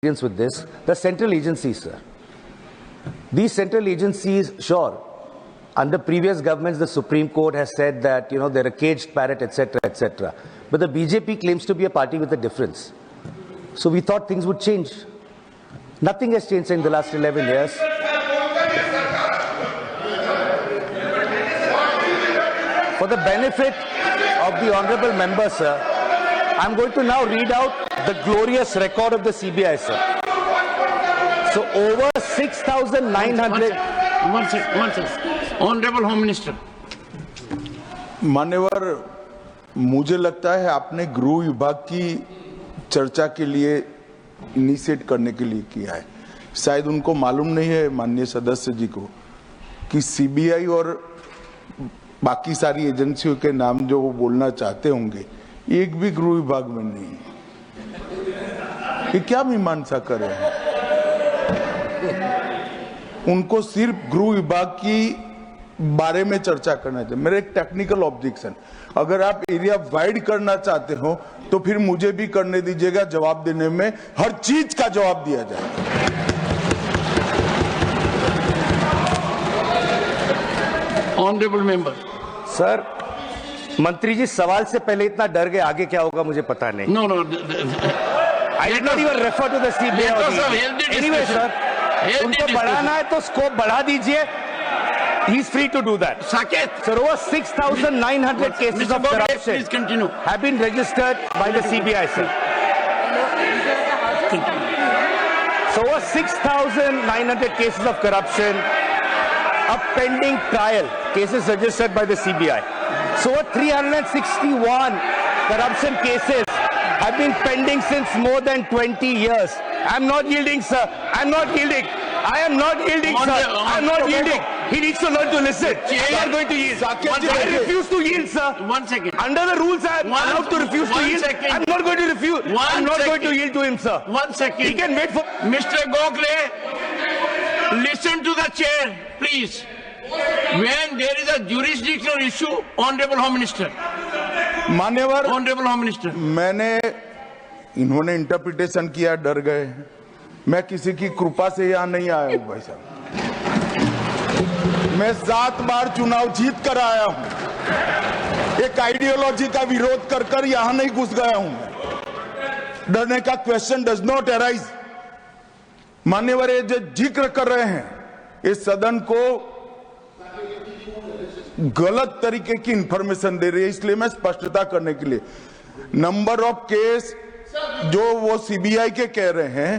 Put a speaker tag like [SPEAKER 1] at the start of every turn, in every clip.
[SPEAKER 1] with this, the central agencies, sir. These central agencies, sure, under previous governments, the Supreme Court has said that, they're a caged parrot, etc., etc. But the BJP claims to be a party with a difference. So we thought things would change. Nothing has changed in the last 11 years. For the benefit of the honorable members, sir, I'm going to now read out the glorious record of the CBI, sir. So over 6,900...
[SPEAKER 2] One second. Honorable Home Minister.
[SPEAKER 3] मान्यवर, मुझे लगता है आपने गृह विभाग की चर्चा के लिए इनिशिएट करने के लिए किया है। शायद उनको मालूम नहीं है माननीय सदस्य जी को कि सीबीआई और बाकी सारी एजेंसियों के नाम जो वो बोलना चाहते होंगे एक भी गृह विभाग में नहीं है। ये क्या मीमांसा कर रहे हैं? उनको सिर्फ गृह विभाग की बारे में चर्चा करना चाहिए। मेरा एक टेक्निकल ऑब्जेक्शन, अगर आप एरिया वाइड करना चाहते हो तो फिर मुझे भी करने दीजिएगा, जवाब देने में हर चीज का जवाब दिया जाए।
[SPEAKER 2] Honourable member.
[SPEAKER 1] सर, मंत्री जी सवाल से पहले इतना डर गए, आगे क्या होगा मुझे पता नहीं।
[SPEAKER 2] No
[SPEAKER 1] I did not even refer to the CBI. Anyway, sir, उनको बढ़ाना है तो स्कोप बढ़ा दीजिए. He is free to do that.
[SPEAKER 2] Saket.
[SPEAKER 1] Sir, over 6,900 cases of corruption have been registered by the CBI, sir. So over 6,900 cases of corruption, a pending trial, cases registered by the CBI. So over 361 corruption cases have been pending since more than 20 years. I'm not yielding, sir. I'm not yielding. I am not yielding, sir. I'm not yielding. He needs to learn to listen. I'm not going to yield. I refuse to yield, sir.
[SPEAKER 2] 1 second.
[SPEAKER 1] Under the rules, I am allowed to refuse to yield. I'm not going to refuse. I'm not going to yield to him, sir.
[SPEAKER 2] 1 second.
[SPEAKER 1] He can wait for...
[SPEAKER 2] Mr. Gokhale, listen to the chair, please. When there is a jurisdictional issue, Honorable Home Minister.
[SPEAKER 3] मान्यवर,
[SPEAKER 2] Honorable Home Minister.
[SPEAKER 3] इन्होंने interpretation किया, डर गए। मैं किसी की कृपा से यहाँ नहीं आया हूँ भाई साहब। मैं 7 बार चुनाव जीत कर आया हूँ। एक आइडियोलॉजी का विरोध कर यहाँ नहीं घुस गया हूँ। डरने का क्वेश्चन डज नॉट अराइज। मान्यवर, ये जो जिक्र कर रहे हैं, इस सदन को गलत तरीके की इंफॉर्मेशन दे रही है, इसलिए मैं स्पष्टता करने के लिए, नंबर ऑफ केस जो वो सीबीआई के कह रहे हैं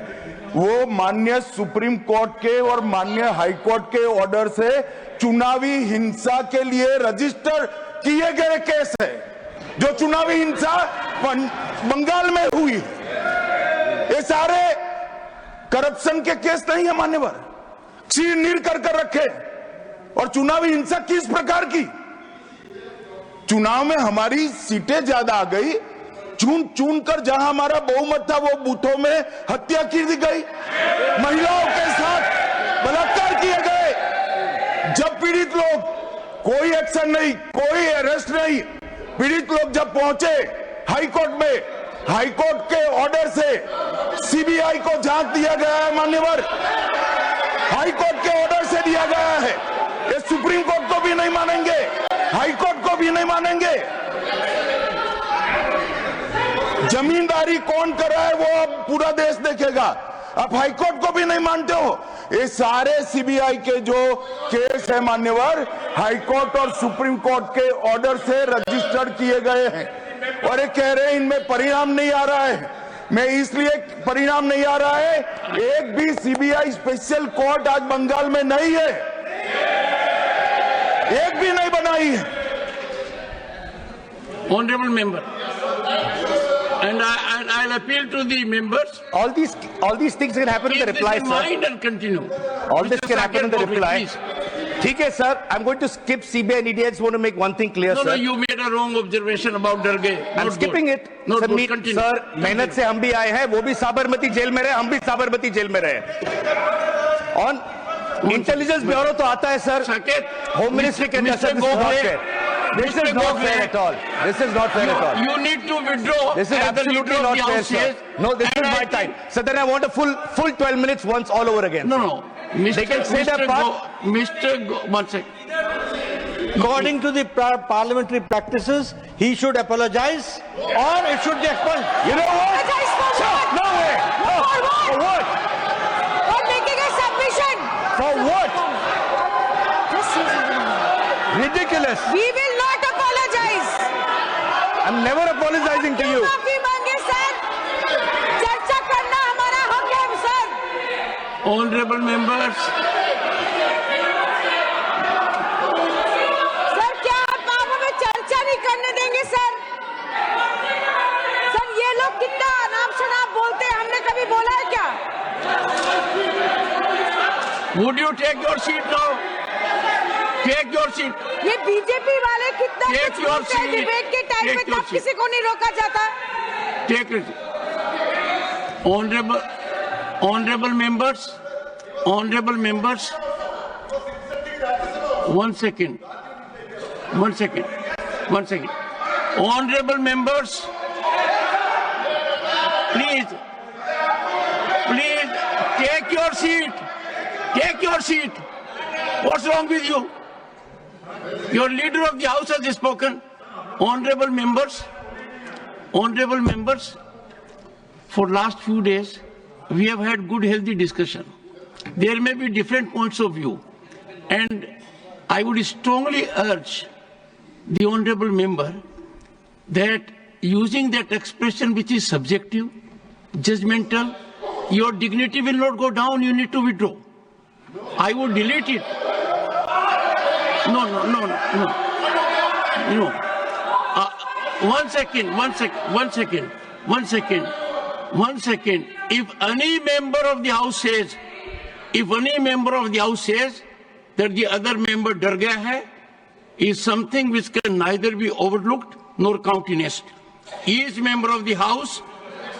[SPEAKER 3] वो माननीय सुप्रीम कोर्ट के और माननीय हाई कोर्ट के ऑर्डर से चुनावी हिंसा के लिए रजिस्टर किए गए केस है। जो चुनावी हिंसा बंगाल में हुई, ये सारे करप्शन के केस नहीं है मान्यवर। चीर कर रखे। और चुनावी हिंसा किस प्रकार की? चुनाव में हमारी सीटें ज्यादा आ गई, चुन कर जहां हमारा बहुमत था वो बूथों में हत्या की दी गई, महिलाओं के साथ बलात्कार किए गए। जब पीड़ित लोग, कोई एक्शन नहीं, कोई अरेस्ट नहीं, पीड़ित लोग जब पहुंचे हाई कोर्ट में, हाई कोर्ट के ऑर्डर से सीबीआई को जांच दिया गया है मान्यवर। हाई कोर्ट के ऑर्डर से दिया गया है। ये सुप्रीम कोर्ट को भी नहीं मानेंगे, हाई कोर्ट को भी नहीं मानेंगे। जमींदारी कौन कर रहा है वो अब पूरा देश देखेगा। आप हाई कोर्ट को भी नहीं मानते हो। ये सारे सीबीआई के जो केस है मान्यवर, हाई कोर्ट और सुप्रीम कोर्ट के ऑर्डर से रजिस्टर्ड किए गए हैं। और ये कह रहे हैं इनमें परिणाम नहीं आ रहा है। मैं इसलिए परिणाम नहीं आ रहा है, एक भी सीबीआई स्पेशल कोर्ट आज बंगाल में नहीं है, एक भी नहीं बनाई है।
[SPEAKER 2] Honorable member. And I'll appeal to the members.
[SPEAKER 1] All these things can happen in the reply, sir.
[SPEAKER 2] Mind and continue.
[SPEAKER 1] All this can happen in the reply. ठीक है sir, I'm going to skip CBI and ED. I just want to make one thing clear, sir.
[SPEAKER 2] No, you made a wrong observation about Darge.
[SPEAKER 1] I'm skipping it.
[SPEAKER 2] Not good. Continue.
[SPEAKER 1] Sir, मेहनत से हम भी आए हैं, वो भी Sabarmati jail में रहे, हम भी साबरमती जेल में रहे। On इंटेलिजेंस ब्यूरो तो आता है सर, होम मिनिस्ट्री के अंदर। This is not fair at all. This is not fair at all.
[SPEAKER 2] You need to withdraw.
[SPEAKER 1] This is
[SPEAKER 2] as the
[SPEAKER 1] absolutely
[SPEAKER 2] leader of
[SPEAKER 1] not
[SPEAKER 2] the
[SPEAKER 1] fair,
[SPEAKER 2] House
[SPEAKER 1] sir.
[SPEAKER 2] says.
[SPEAKER 1] No, this is
[SPEAKER 2] And
[SPEAKER 1] my
[SPEAKER 2] I
[SPEAKER 1] time.
[SPEAKER 2] think-
[SPEAKER 1] So then I want a full 12 minutes once all over again.
[SPEAKER 2] No.
[SPEAKER 1] They can say their part.
[SPEAKER 2] One second.
[SPEAKER 4] According to the parliamentary practices, he should apologize or it should be expunged.
[SPEAKER 1] You know what?
[SPEAKER 5] Apologize for
[SPEAKER 1] Sir,
[SPEAKER 5] what?
[SPEAKER 1] no way. No.
[SPEAKER 5] For what?
[SPEAKER 1] For what?
[SPEAKER 5] For making a submission.
[SPEAKER 1] For what?
[SPEAKER 5] Just say something.
[SPEAKER 1] Ridiculous.
[SPEAKER 5] We will not apologize.
[SPEAKER 1] I'm never apologizing to you.
[SPEAKER 5] माफी मांगे sir. चर्चा करना हमारा हक है sir.
[SPEAKER 2] Honorable members,
[SPEAKER 5] sir क्या आप हमें चर्चा नहीं करने देंगे सर? सर ये लोग कितना अनाप शनाप बोलते हैं, हमने कभी बोला है क्या?
[SPEAKER 2] would you take your seat now? Take your seat.
[SPEAKER 5] ये बीजेपी वाले कितना
[SPEAKER 2] Take
[SPEAKER 5] कुछ
[SPEAKER 2] your
[SPEAKER 5] बोलते हैं
[SPEAKER 2] seat.
[SPEAKER 5] डिबेट के टाइम
[SPEAKER 2] Take
[SPEAKER 5] में,
[SPEAKER 2] your
[SPEAKER 5] तब
[SPEAKER 2] seat.
[SPEAKER 5] किसी को नहीं रोका जाता.
[SPEAKER 2] Take it. Honorable members, one second. Honorable members, please, take your seat. Take your seat. What's wrong with you? Your leader of the House has spoken. Honorable members, for last few days, we have had good, healthy discussion. There may be different points of view, and I would strongly urge the honorable member that using that expression which is subjective, judgmental, your dignity will not go down, you need to withdraw. I would delete it. No. One second. If any member of the House says that the other member डर गया है, is something which can neither be overlooked nor countenanced. Each member of the House,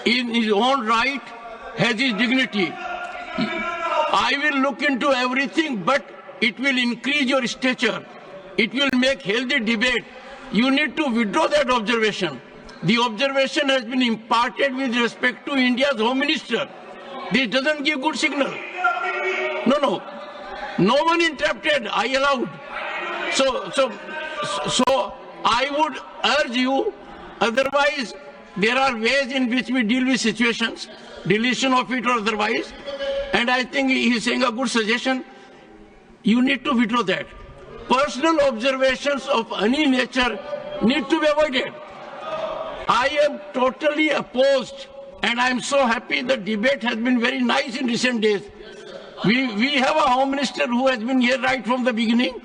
[SPEAKER 2] in his own right, has his dignity. I will look into everything, but it will increase your stature. It will make healthy debate. You need to withdraw that observation. The observation has been imparted with respect to India's Home Minister. This doesn't give good signal. No. No one interrupted. I allowed. So I would urge you. Otherwise, there are ways in which we deal with situations, deletion of it or otherwise. And I think he is saying a good suggestion. You need to withdraw that. Personal observations of any nature need to be avoided. I am totally opposed, and I am so happy the debate has been very nice in recent days. We have a Home Minister who has been here right from the beginning,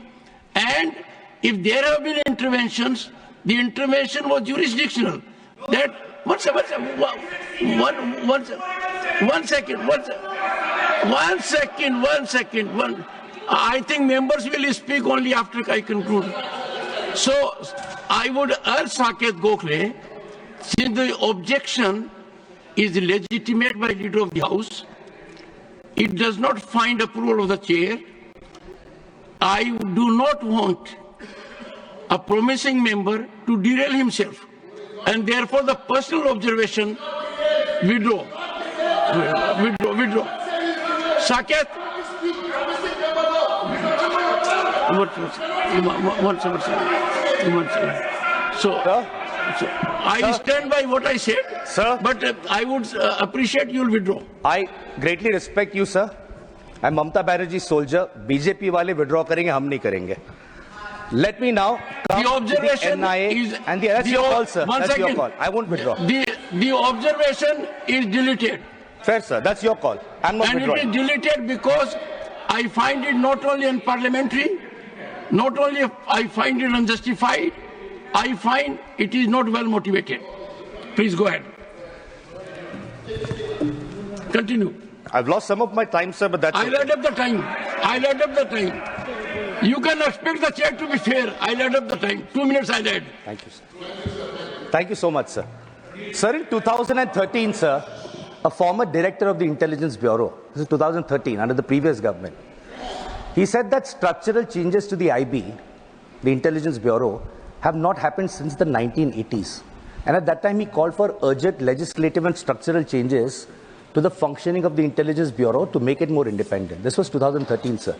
[SPEAKER 2] and if there have been interventions, the intervention was jurisdictional. That one second. I think members will speak only after I conclude. So I would urge Saket Gokhale, since the objection is legitimate by leader of the House, it does not find approval of the chair. I do not want a promising member to derail himself, and therefore the personal observation withdraw. Saket. One second. So I stand by what I said,
[SPEAKER 1] Sir?
[SPEAKER 2] but I would appreciate you'll withdraw.
[SPEAKER 1] I greatly respect you, sir. I'm Mamta Banerjee's soldier. BJP wale withdraw करेंगे, हम नहीं करेंगे. Let me now come
[SPEAKER 2] The observation
[SPEAKER 1] to the NIA
[SPEAKER 2] is
[SPEAKER 1] and that's your call, sir.
[SPEAKER 2] One
[SPEAKER 1] That's
[SPEAKER 2] second.
[SPEAKER 1] your call. I won't withdraw.
[SPEAKER 2] The observation is deleted.
[SPEAKER 1] Fair, sir. That's your call. I'm not
[SPEAKER 2] And it
[SPEAKER 1] withdrawing.
[SPEAKER 2] is deleted because I find it not only unparliamentary, not only I find it unjustified, I find it is not well motivated. Please go ahead. Continue.
[SPEAKER 1] I've lost some of my time, sir, but that's
[SPEAKER 2] I'll
[SPEAKER 1] okay.
[SPEAKER 2] add up the time. You can expect the chair to be fair. I'll add up the time. 2 minutes I'll add.
[SPEAKER 1] Thank you, sir. Thank you so much, sir. Sir, in 2013, sir, a former director of the Intelligence Bureau, this is 2013, under the previous government, he said that structural changes to the IB, the Intelligence Bureau, have not happened since the 1980s. And at that time, he called for urgent legislative and structural changes to the functioning of the Intelligence Bureau to make it more independent. This was 2013, sir.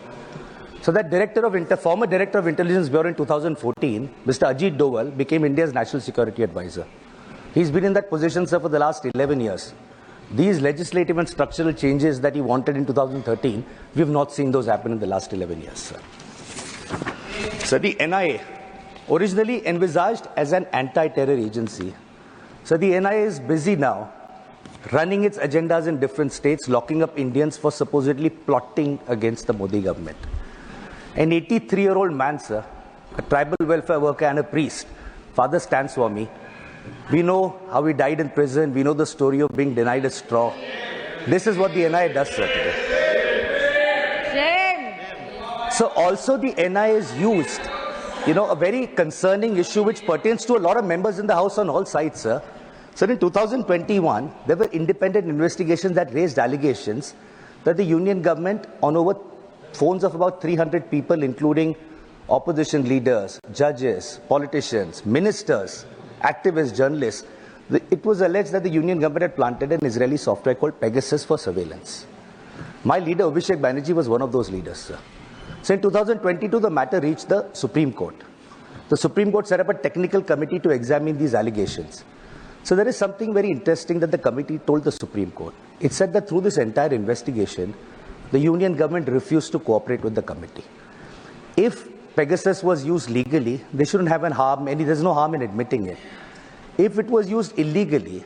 [SPEAKER 1] So that former director of Intelligence Bureau in 2014, Mr. Ajit Doval, became India's National Security Advisor. He's been in that position, sir, for the last 11 years. These legislative and structural changes that he wanted in 2013, we have not seen those happen in the last 11 years, sir. So the NIA, originally envisaged as an anti-terror agency, so the NIA is busy now running its agendas in different states, locking up Indians for supposedly plotting against the Modi government. An 83-year-old man, sir, a tribal welfare worker and a priest, Father Stan Swami. We know how he died in prison. We know the story of being denied a straw. This is what the NIA does, sir, today.
[SPEAKER 5] Shame.
[SPEAKER 1] So also the NIA is used, a very concerning issue which pertains to a lot of members in the House on all sides, sir. So in 2021, there were independent investigations that raised allegations that the union government, on over phones of about 300 people, including opposition leaders, judges, politicians, ministers, activists, journalists, it was alleged that the union government had planted an Israeli software called Pegasus for surveillance. My leader, Abhishek Banerjee, was one of those leaders, sir. So in 2022, the matter reached the Supreme Court. The Supreme Court set up a technical committee to examine these allegations. So there is something very interesting that the committee told the Supreme Court. It said that through this entire investigation, the union government refused to cooperate with the committee. If Pegasus was used legally, they shouldn't have there's no harm in admitting it. If it was used illegally,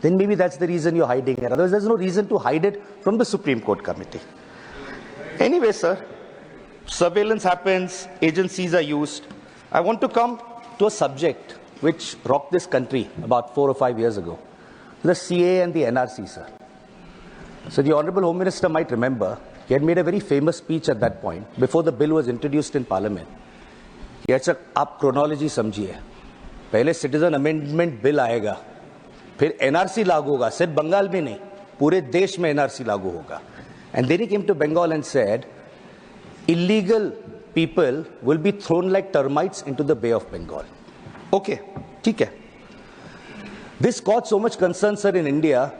[SPEAKER 1] then maybe that's the reason you're hiding it. Otherwise, there's no reason to hide it from the Supreme Court committee. Anyway, sir, surveillance happens, agencies are used. I want to come to a subject which rocked this country about 4 or 5 years ago, the CAA and the NRC, sir. So the Honorable Home Minister might remember, he had made a very famous speech at that point, before the bill was introduced in Parliament. He had said, "Aap chronology samjhiye. Pehle Citizen Amendment Bill aayega, फिर NRC लागू होगा, सिर्फ बंगाल में नहीं, पूरे देश में NRC लागू होगा." And then he came to Bengal and said, illegal people will be thrown like termites into the Bay of Bengal. Okay, ठीक है. This caused so much concern, sir, in India,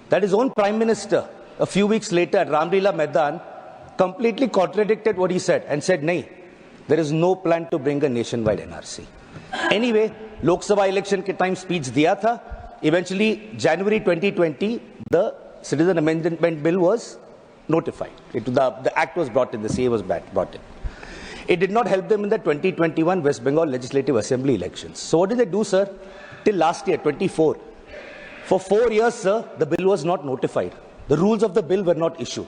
[SPEAKER 1] that his own Prime Minister, a few weeks later at Ramlila Maidan, completely contradicted what he said and said, "Nahi, there is no plan to bring a nationwide NRC." Anyway, Lok Sabha election ke time speech diya tha. Eventually, January 2020, the Citizen Amendment Bill was notified. The act was brought in, the CA was brought in. It did not help them in the 2021 West Bengal Legislative Assembly elections. So what did they do, sir? Till last year, 24. For 4 years, sir, the bill was not notified. The rules of the bill were not issued.